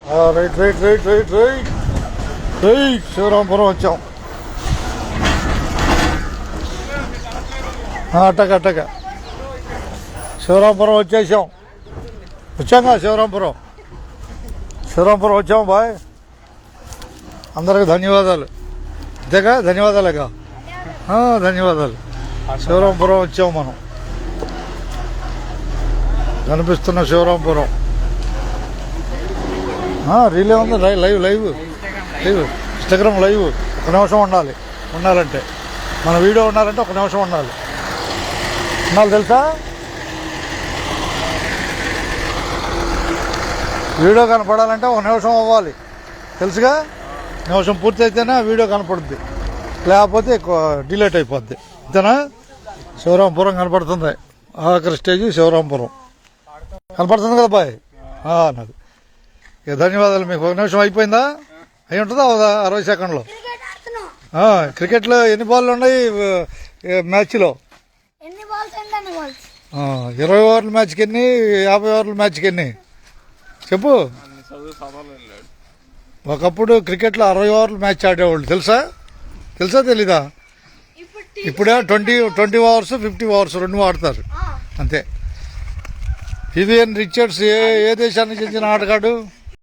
Right right right right right right Sivarampuram వచ్చాం. అట్టక శివరాంపురం వచ్చేసాం. వచ్చాంగా శివరాంపురం వచ్చాం బాయ్. అందరికి ధన్యవాదాలు. అంతేగా ధన్యవాదాలేగా. ధన్యవాదాలు. శివరాంపురం వచ్చాం మనం. కనిపిస్తున్న శివరాంపురం రీలే ఉంది. Live Instagram live. ఒక నిమిషం ఉండాలంటే మన వీడియో ఉండాలంటే ఒక నిమిషం ఉండాలి తెలుసా. వీడియో కనపడాలంటే ఒక నిమిషం అవ్వాలి తెలుసుగా. నిమిషం పూర్తి అయితేనే వీడియో కనపడుద్ది, లేకపోతే డిలేట్ అయిపోద్ది. అంతేనా. శివరాంపురం కనపడుతుంది. ఆఖరి స్టేజ్ శివరాంపురం కనపడుతుంది కదా బాయ్. నాకు ధన్యవాదాలు. మీకు ఒక నిమిషం అయిపోయిందా? అయి ఉంటుందా 60 సెకండ్లో. క్రికెట్లో ఎన్ని బాళ్ళు ఉన్నాయి మ్యాచ్లో? 20 ఓవర్ల మ్యాచ్కి ఎన్ని, 50 ఓవర్ల మ్యాచ్కి ఎన్ని చెప్పు. ఒకప్పుడు క్రికెట్లో 60 ఓవర్ల మ్యాచ్ ఆడేవాళ్ళు తెలుసా తెలీదా? ఇప్పుడే 20 ఓవర్స్ 50 ఓవర్స్ 2 ఆడతారు అంతే. వివియన్ రిచర్డ్స్ ఏ దేశానికి చెందిన ఆటగాడు?